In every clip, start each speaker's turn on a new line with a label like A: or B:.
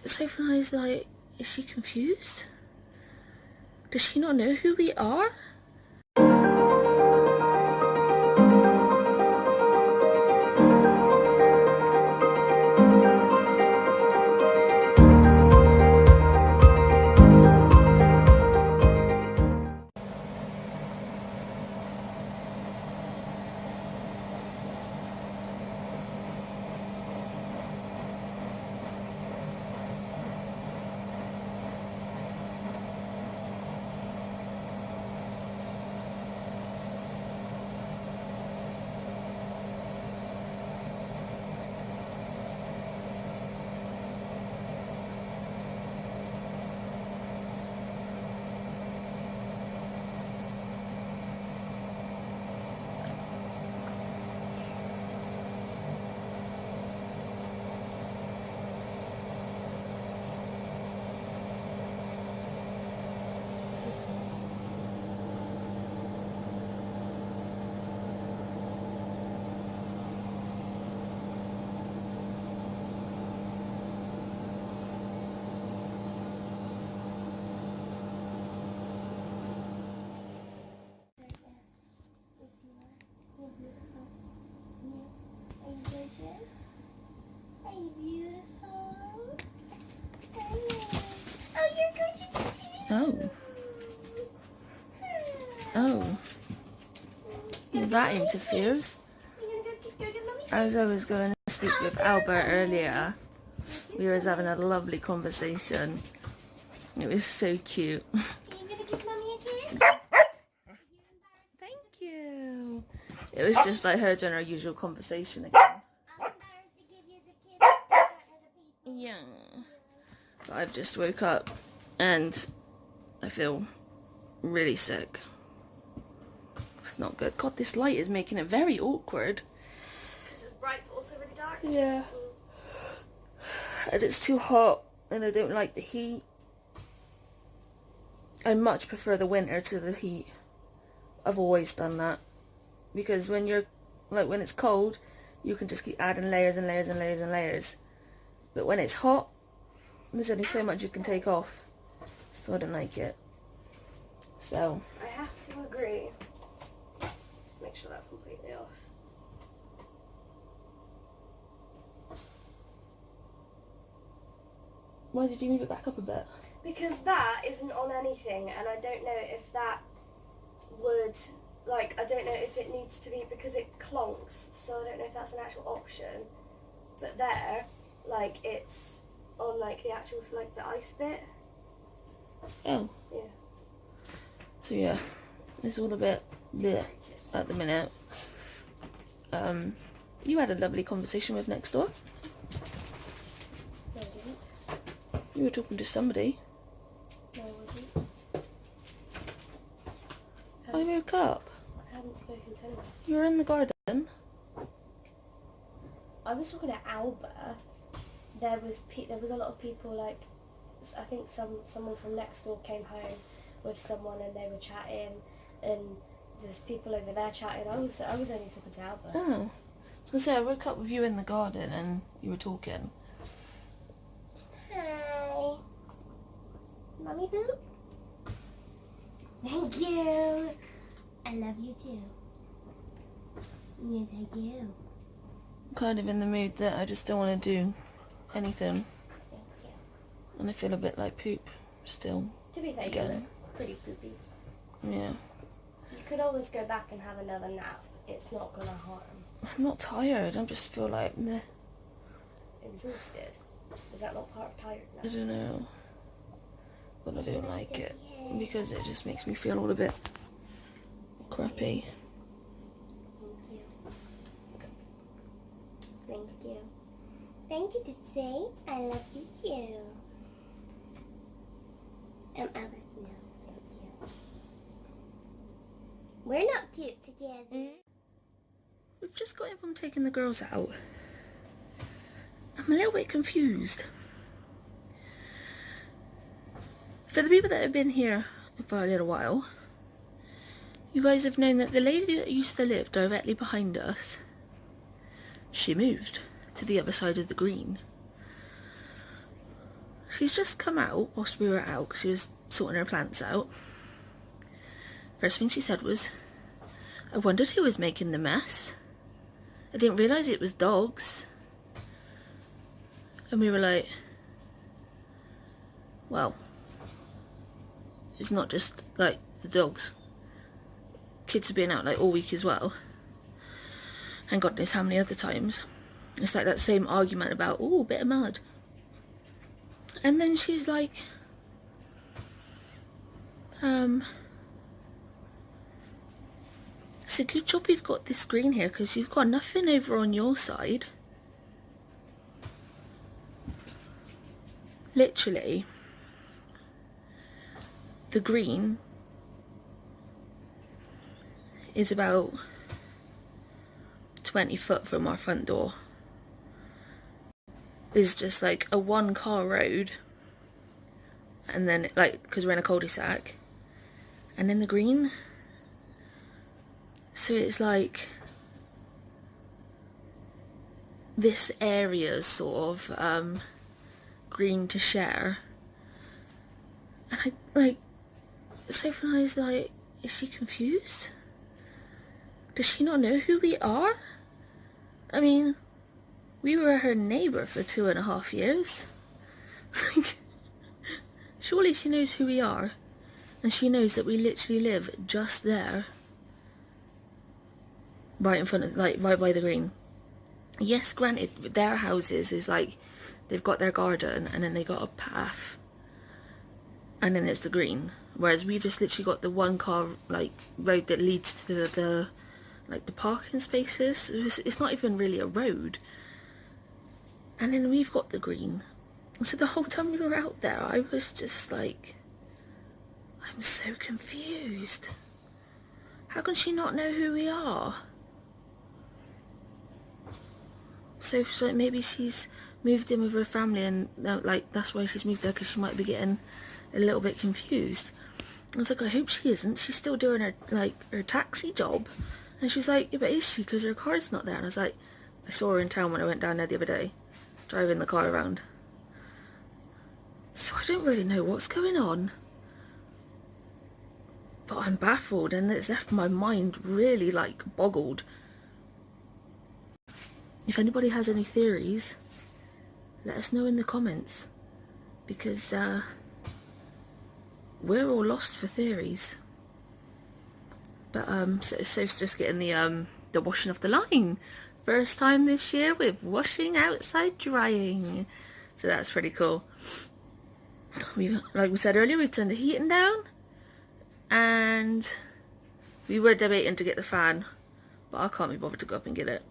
A: Sophie is like, is she confused? Does she not know who we are? Oh. Oh. That interferes. As I was going to sleep with Albert earlier, we were having a lovely conversation. It was so cute. Thank you. It was just like her doing our usual conversation again. Yeah. But I've just woke up and I feel really sick. It's not good. God, this light is making it very awkward.
B: Because it's bright but also really dark.
A: Yeah. And it's too hot and I don't like the heat. I much prefer the winter to the heat. I've always done that. Because when you're, like when it's cold, you can just keep adding layers and layers and layers and layers. But when it's hot, there's only so much you can take off. So I don't like it. So.
B: I have to agree. Just make sure that's completely off.
A: Why did you move it back up a bit?
B: Because that isn't on anything and I don't know if that would, like, I don't know if it needs to be, because it clonks, so I don't know if that's an actual option. But there, like, it's on, like, the actual, like, the ice bit.
A: Oh.
B: Yeah.
A: So yeah, it's all a bit bleh at the minute. You had a lovely conversation with next door.
B: No, I didn't.
A: You were talking to somebody.
B: No, I wasn't.
A: I woke up.
B: I haven't spoken to anyone.
A: You were in the garden.
B: I was talking to Albert. There was a lot of people, like, I think someone from next door came home with someone and they were chatting, and there's people over there chatting. I was only talking to Albert.
A: Oh. I was gonna say, I woke up with you in the garden and you were talking.
B: Hi. Mommy Boo? Thank you. I love you too. Yes, I do.
A: I'm kind of in the mood that I just don't want to do anything.
B: Thank you.
A: And I feel a bit like poop still.
B: To be fair,
A: Again.
B: you look pretty poopy.
A: Yeah.
B: You could always go back and have another nap. It's not going to harm.
A: I'm not tired, I just feel like meh.
B: Exhausted. Is that not part of
A: I
B: tiredness?
A: don't know. But I don't like it because it just makes me feel all a bit crappy.
B: Thank you. Thank you, Ditsy. I love you too. Albert, no, thank you. We're not cute together.
A: We've just got in from taking the girls out. I'm a little bit confused. For the people that have been here for a little while, you guys have known that the lady that used to live directly behind us, she moved to the other side of the green. she's just come out whilst we were out because she was sorting her plants out. First thing she said was, I wondered who was making the mess. I didn't realise it was dogs. And we were like, well, it's not just like the dogs. Kids have been out like all week as well. And God knows how many other times. It's like that same argument about, oh, a bit of mud. And then she's like, it's a good job you've got this green here because you've got nothing over on your side. Literally, the green is about 20 foot from our front door. It's just like a 1-car road, and then like, because we're in a cul-de-sac, and then the green. So it's like this area's sort of green to share. And I like, Sophie and I was like, is she confused? Does she not know who we are? I mean, we were her neighbour for 2.5 years. Like, surely she knows who we are, and she knows that we literally live just there. Right in front of, like, right by the green. Yes, granted, their houses is like, they've got their garden and then they got a path. And then it's the green. Whereas we've just literally got the 1-car, like, road that leads to the like, the parking spaces. It's not even really a road. And then we've got the green. So the whole time we were out there, I was just like, I'm so confused. How can she not know who we are? So maybe she's moved in with her family and like that's why she's moved there, because she might be getting a little bit confused. I was like, I hope she isn't. She's still doing her, like, her taxi job. And she's like, yeah, but is she? Because her car's not there. And I was like, I saw her in town when I went down there the other day, driving the car around. So I don't really know what's going on. But I'm baffled, and it's left my mind really, like, boggled. If anybody has any theories, let us know in the comments, because we're all lost for theories. But Soph's just getting the washing off the line. First time this year with washing outside drying, so that's pretty cool. Like we said earlier, we've turned the heating down, and we were debating to get the fan, but I can't be bothered to go up and get it.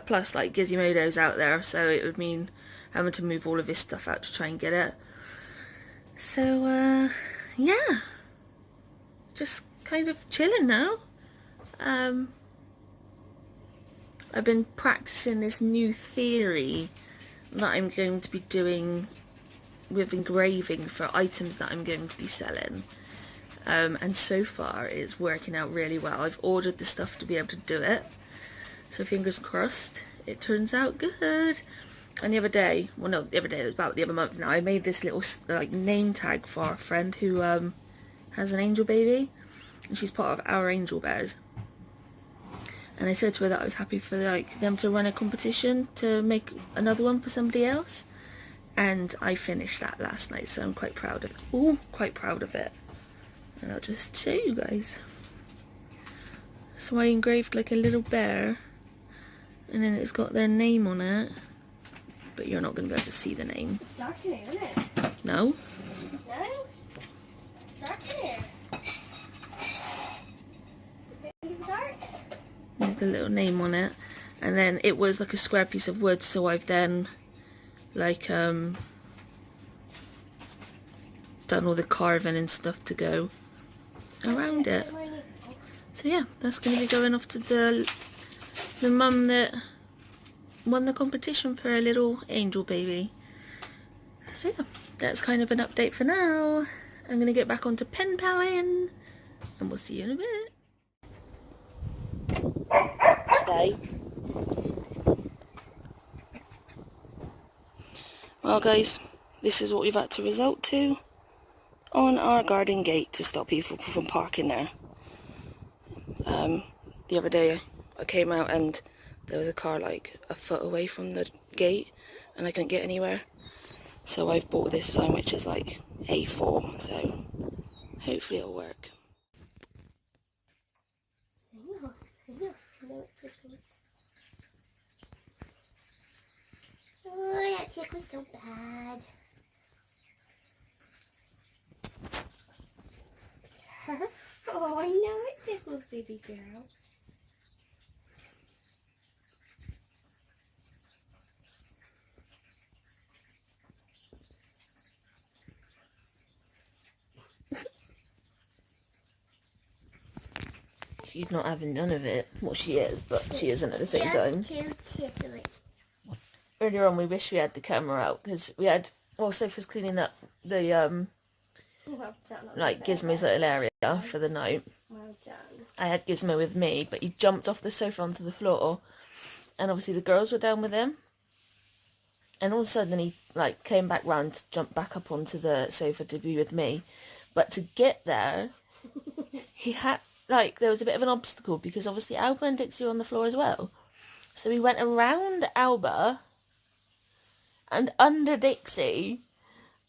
A: Plus, like, Gizmodo's out there, so it would mean having to move all of his stuff out to try and get it. So, yeah. Just kind of chilling now. I've been practicing this new theory that I'm going to be doing with engraving for items that I'm going to be selling. And so far it's working out really well. I've ordered the stuff to be able to do it. So fingers crossed, it turns out good. And the other day, well no, the other day, it was about the other month now, I made this little, like, name tag for our friend who has an angel baby. And she's part of our angel bears. And I said to her that I was happy for, like, them to run a competition to make another one for somebody else. And I finished that last night, so I'm quite proud of it. Ooh, quite proud of it. And I'll just show you guys. So I engraved, like, a little bear. And then it's got their name on it. But you're not going to be able to see the name.
B: It's dark in here, isn't it?
A: No?
B: No? It's dark in here. It's dark?
A: There's the little name on it. And then it was like a square piece of wood, so I've then, like, done all the carving and stuff to go around it. So yeah, that's going to be going off to the mum that won the competition for a little angel baby. So yeah, that's kind of an update for now. I'm going to get back onto pen paling, and we'll see you in a bit. Stay. Well guys, this is what we've had to resort to on our garden gate to stop people from parking there. The other day I came out and there was a car like a foot away from the gate and I couldn't get anywhere. So I've bought this sign which is like A4, so hopefully it'll work.
C: Oh, that tick was so bad. Oh, I know it tickles, baby girl.
A: She's not having none of it. Well, she is, but she isn't at the same time.
C: Too tickly.
A: Earlier on we wish we had the camera out because we had, well, Sophie's cleaning up the like Gizmo's little area for the night.
C: Well done.
A: I had Gizmo with me, but he jumped off the sofa onto the floor, and obviously the girls were down with him, and all of a sudden he like came back round to jump back up onto the sofa to be with me, but to get there he had, like, there was a bit of an obstacle because obviously Alba and Dixie were on the floor as well, so he went around Alba and under Dixie.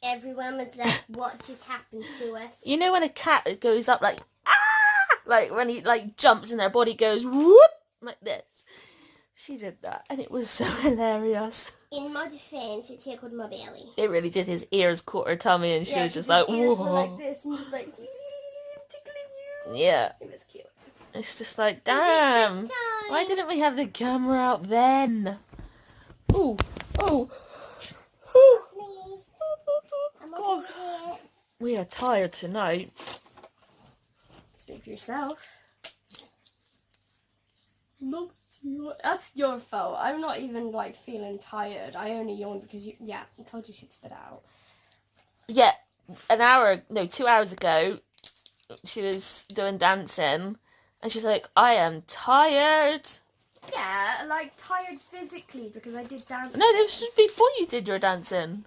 C: Everyone was like, what just happened to us?
A: You know when a cat goes up like, ah! Like when he like jumps and their body goes whoop like this. She did that and it was so hilarious.
C: In my defense, it tickled my belly.
A: It really did. His ears caught her tummy and she was just
C: 'cause
A: like,
C: his ears were
A: whoa.
C: like this and just like, I'm tickling you.
A: Yeah.
C: It was cute.
A: It's just like, damn. Why didn't we have the camera out then? Ooh. Oh. Ooh.
C: Sneeze. I'm
A: God.
C: okay.
A: We are tired tonight.
C: Speak for yourself. No, that's your fault. I'm not even like feeling tired. I only yawned because I told you she'd spit out.
A: Yeah, 2 hours ago, she was doing dancing, and she's like, I am tired.
C: Yeah, like tired physically because I did dance.
A: No, this was before you did your dancing.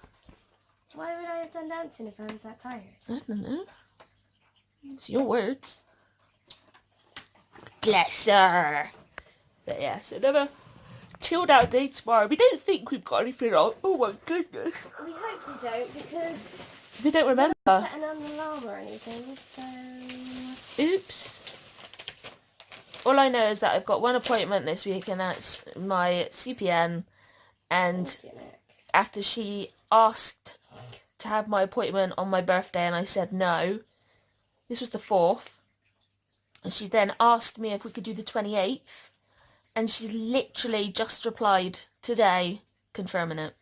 C: Why would I have done dancing if I was that tired?
A: I don't know. It's your words. Bless her. But yeah, so another chilled out day tomorrow. We don't think we've got anything on. Oh my goodness.
C: We hope we don't because
A: We don't remember.
C: we're not setting an alarm or anything, so...
A: Oops. All I know is that I've got one appointment this week and that's my CPN, and after she asked to have my appointment on my birthday and I said no, this was the 4th, and she then asked me if we could do the 28th, and she's literally just replied today confirming it.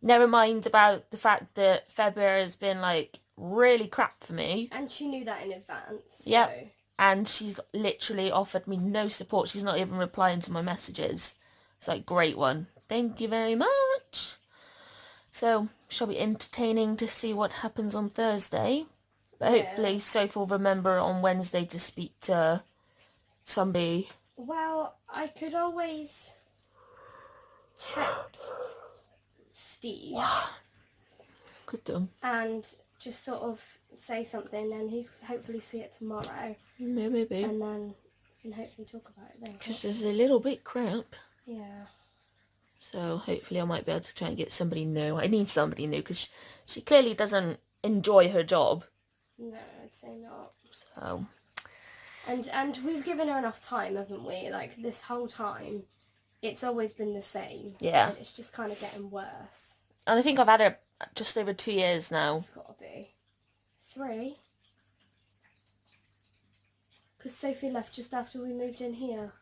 A: Never mind about the fact that February has been like really crap for me.
C: And she knew that in advance.
A: Yep.
C: So.
A: And she's literally offered me no support. She's not even replying to my messages. It's like, great one. Thank you very much. So, shall be entertaining to see what happens on Thursday. But hopefully Sophie will remember on Wednesday to speak to somebody.
C: Well, I could always text Steve
A: Good done.
C: and just sort of say something, and he'd hopefully see it tomorrow.
A: Maybe.
C: And then we can hopefully talk about it then.
A: Because it's a little bit crap.
C: Yeah.
A: So hopefully I might be able to try and get somebody new. I need somebody new because she clearly doesn't enjoy her job.
C: No, I'd say not.
A: So.
C: And we've given her enough time, haven't we? Like, this whole time, it's always been the same.
A: Yeah.
C: And it's just kind of getting worse.
A: And I think I've had her just over 2 years now.
C: It's got to be 3. Because Sophie left just after we moved in here.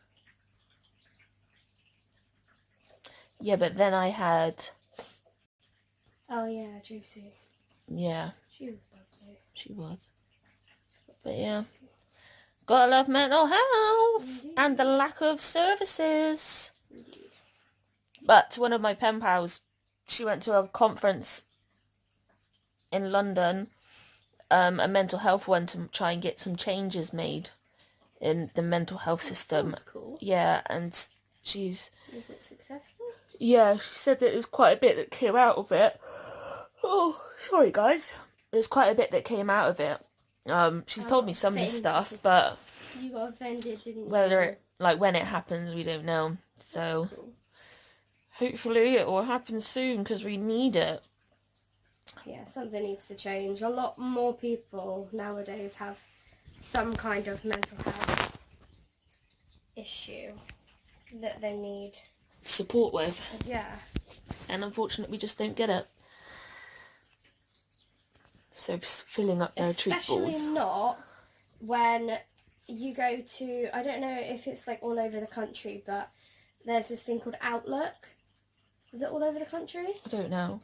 A: Yeah, but then I had...
C: Oh yeah, Juicy.
A: Yeah.
C: She was lovely.
A: She was. But yeah. Gotta love mental health.
C: Indeed.
A: And the lack of services.
C: Indeed.
A: But one of my pen pals, she went to a conference in London, a mental health one, to try and get some changes made in the mental health system.
C: That's cool.
A: Yeah, and she's...
C: Was it successful?
A: Yeah, she said that there was quite a bit that came out of it. Oh, sorry guys. There's quite a bit that came out of it. She's told me some of the stuff, but
C: You got offended, didn't you?
A: whether it, like when it happens, we don't know. So
C: Cool.
A: hopefully it will happen soon because we need it.
C: Yeah, something needs to change. A lot more people nowadays have some kind of mental health issue that they need.
A: Support with.
C: Yeah.
A: And unfortunately we just don't get it. So filling up their treat
C: Especially
A: balls.
C: not when you go to, I don't know if it's like all over the country, but there's this thing called Outlook. Is it all over the country?
A: I don't know.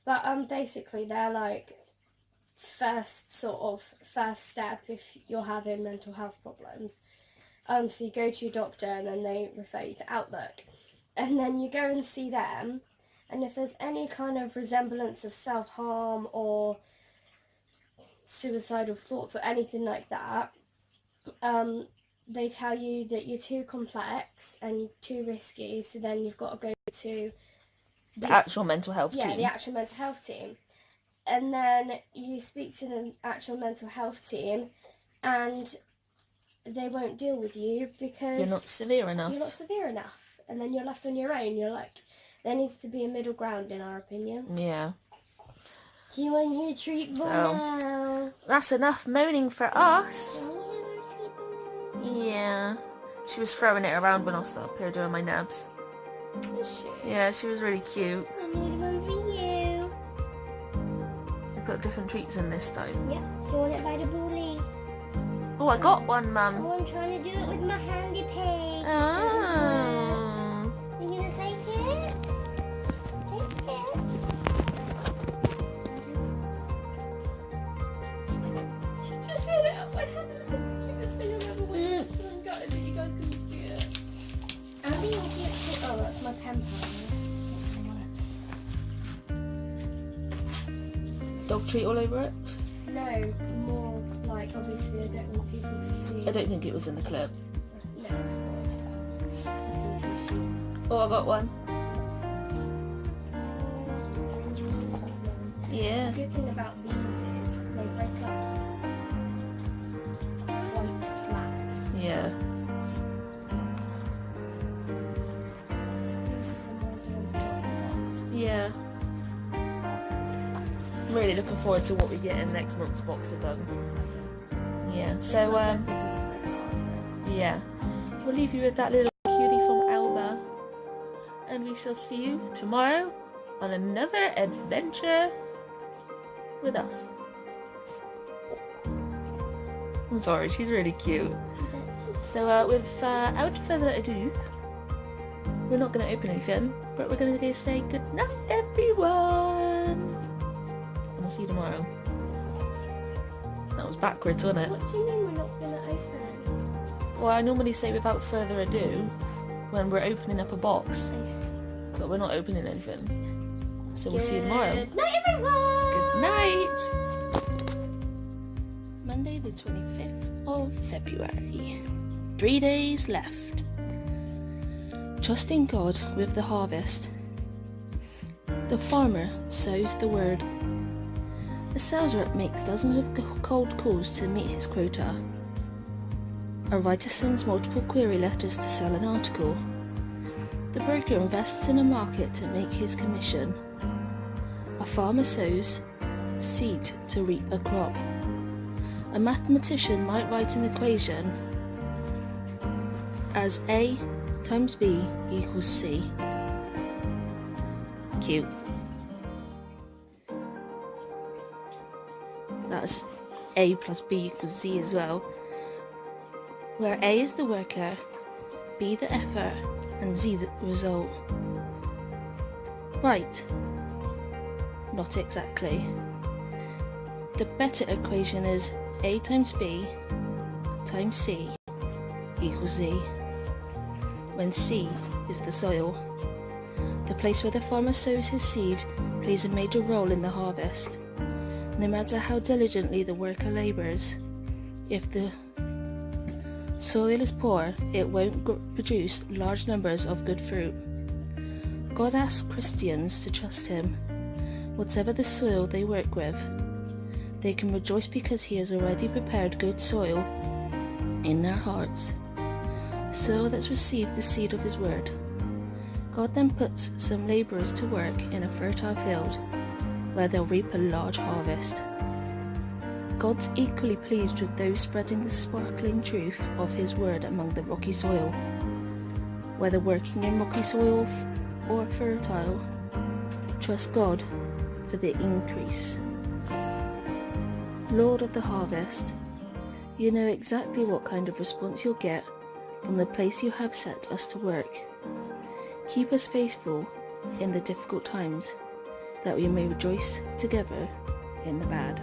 C: But basically they're like first step if you're having mental health problems. So you go to your doctor and then they refer you to Outlook. And then you go and see them, and if there's any kind of resemblance of self-harm or suicidal thoughts or anything like that, they tell you that you're too complex and too risky, so then you've got to go to
A: The actual mental health team.
C: Yeah, the actual mental health team. And then you speak to the actual mental health team and they won't deal with you because
A: You're not severe enough.
C: You're not severe enough. And then you're left on your own. You're like, there needs to be a middle ground in our opinion.
A: Yeah.
C: You want your treat ball now?
A: That's enough moaning for us. Yeah. She was throwing it around when I was up here doing my nabs.
C: Is she?
A: Yeah, she was really cute.
C: I need one for you.
A: We put different treats in this time.
C: Yep. Do you want it by the bully?
A: Oh, I got one, Mum.
C: Oh, I'm trying to do it with my handy pig.
A: Oh.
C: You gonna take it? Take it. She just hit it up my hand. It was the cutest thing I've ever witnessed. So I'm gutted that you guys couldn't see it. I'll be with you too. Oh, that's my pen pal.
A: Dog treat all over it?
C: No, more like obviously I don't want people to see.
A: I don't think it was in the clip.
C: No, it's not. Just in case you.
A: Oh, I got one. Yeah.
C: The good thing about these is they break up quite flat.
A: Yeah.
C: These are some more things that
A: Yeah. I'm really looking forward to what we get in next month's box of them. Yeah. So yeah. We'll leave you with that little cutie from Alba. And we shall see you tomorrow on another adventure with us. I'm sorry, she's really cute. So without further ado, we're not going to open anything, but we're going to say good night, everyone. And we'll see you tomorrow. That was backwards, wasn't it?
C: What do you mean we're not going to open it?
A: Well, I normally say without further ado when we're opening up a box, but we're not opening anything. So we'll see you tomorrow.
C: Good night, everyone!
A: Good night! Monday the 25th of February. 3 days left. Trusting God with the harvest. The farmer sows the word. The sales rep makes dozens of cold calls to meet his quota. A writer sends multiple query letters to sell an article. The broker invests in a market to make his commission. A farmer sows seed to reap a crop. A mathematician might write an equation as A times B equals C. Cute. That's A plus B equals Z as well, where A is the worker, B the effort, and Z the result. Right. Not exactly. The better equation is A times B times C equals Z, when C is the soil. The place where the farmer sows his seed plays a major role in the harvest. No matter how diligently the worker labours, if the soil is poor, it won't produce large numbers of good fruit. God asks Christians to trust Him, Whatever the soil they work with, they can rejoice because he has already prepared good soil in their hearts, soil that's received the seed of his word. God then puts some labourers to work in a fertile field where they'll reap a large harvest. God's equally pleased with those spreading the sparkling truth of his word among the rocky soil. Whether working in rocky soil or fertile, trust God for the increase. Lord of the harvest, you know exactly what kind of response you'll get from the place you have set us to work. Keep us faithful in the difficult times, that we may rejoice together in the bad.